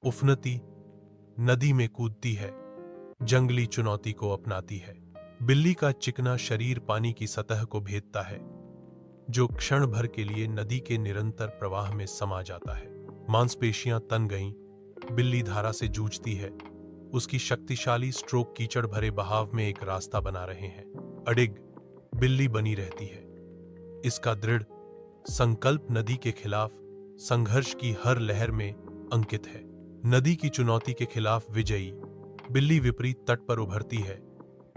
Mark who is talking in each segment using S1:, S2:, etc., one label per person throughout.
S1: उफनती नदी में कूदती है, जंगली चुनौती को अपनाती है। बिल्ली का चिकना शरीर पानी की सतह को भेदता है, जो क्षण भर के लिए नदी के निरंतर प्रवाह में समा जाता है। मांसपेशियां तन गईं, बिल्ली धारा से जूझती है। उसकी शक्तिशाली स्ट्रोक कीचड़ भरे बहाव में एक रास्ता बना रहे हैं। अडिग बिल्ली बनी रहती है। इसका दृढ़ संकल्प नदी के खिलाफ संघर्ष की हर लहर में अंकित है। नदी की चुनौती के खिलाफ विजयी बिल्ली विपरीत तट पर उभरती है,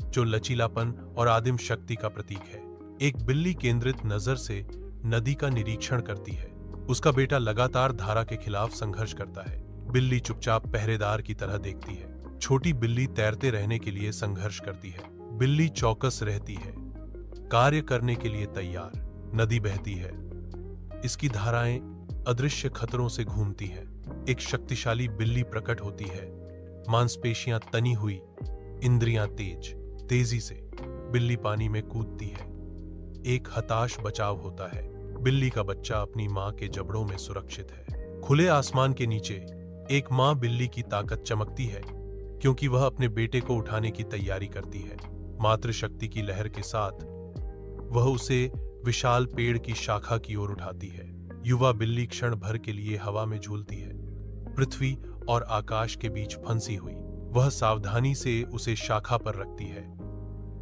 S1: जो लचीलापन और आदिम शक्ति का प्रतीक है। एक बिल्ली केंद्रित नजर से नदी का निरीक्षण करती है। उसका बेटा लगातार धारा के खिलाफ संघर्ष करता है। बिल्ली चुपचाप पहरेदार की तरह देखती है। छोटी बिल्ली तैरते रहने के लिए संघर्ष करती है। बिल्ली चौकस रहती है, कार्य करने के लिए तैयार। नदी बहती है, इसकी धाराएं अदृश्य खतरों से घूमती हैं। एक शक्तिशाली बिल्ली प्रकट होती है, मांसपेशियां तनी हुई, इंद्रियां तेजी से बिल्ली पानी में कूदती है। एक हताश बचाव होता है। बिल्ली का बच्चा अपनी मां के जबड़ों में सुरक्षित है। खुले आसमान के नीचे एक मां बिल्ली की ताकत चमकती है, क्योंकि वह अपने बेटे को उठाने की तैयारी करती है। मातृशक्ति की लहर के साथ वह उसे विशाल पेड़ की शाखा की ओर उठाती है। युवा बिल्ली क्षण भर के लिए हवा में झूलती है, पृथ्वी और आकाश के बीच फंसी हुई। वह सावधानी से उसे शाखा पर रखती है,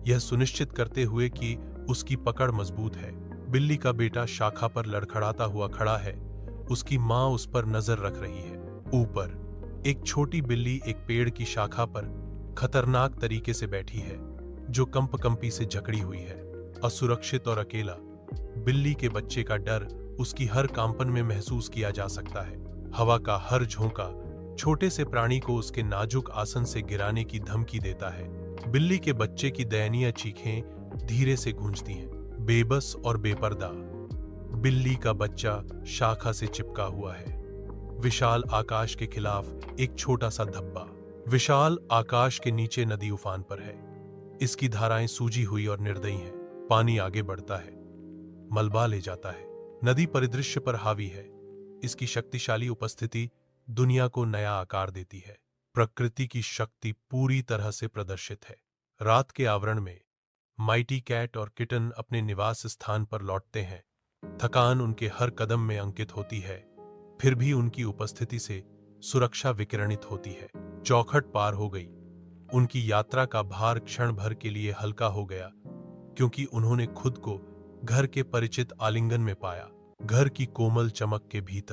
S1: यह सुनिश्चित करते हुए कि उसकी पकड़ मजबूत है। बिल्ली का बेटा शाखा पर लड़खड़ाता हुआ खड़ा है। उसकी मां उस पर नजर रख रही है। ऊपर एक छोटी बिल्ली एक पेड़ की शाखा पर खतरनाक तरीके से बैठी है, जो कंपकंपी से जकड़ी हुई है। असुरक्षित और अकेला बिल्ली के बच्चे का डर उसकी हर कांपन में महसूस किया जा सकता है। हवा का हर झोंका छोटे से प्राणी को उसके नाजुक आसन से गिराने की धमकी देता है। बिल्ली के बच्चे की दयनीय चीखें धीरे से गूंजती हैं। बेबस और बेपर्दा बिल्ली का बच्चा शाखा से चिपका हुआ है। विशाल आकाश के खिलाफ एक छोटा सा धब्बा। विशाल आकाश के नीचे नदी उफान पर है। इसकी धाराएं सूजी हुई और निर्दयी हैं। पानी आगे बढ़ता है, मलबा ले जाता है। नदी परिदृश्य पर हावी है। इसकी शक्तिशाली उपस्थिति दुनिया को नया आकार देती है। प्रकृति की शक्ति पूरी तरह से प्रदर्शित है। रात के आवरण में माइटी कैट और किटन अपने निवास स्थान पर लौटते हैं। थकान उनके हर कदम में अंकित होती है, फिर भी उनकी उपस्थिति से सुरक्षा विकिरणित होती है। चौखट पार हो गई। उनकी यात्रा का भार क्षण भर के लिए हल्का हो गया, क्योंकि उन्होंने खुद को घर के परिचित आलिंगन में पाया। घर की कोमल चमक के भीतर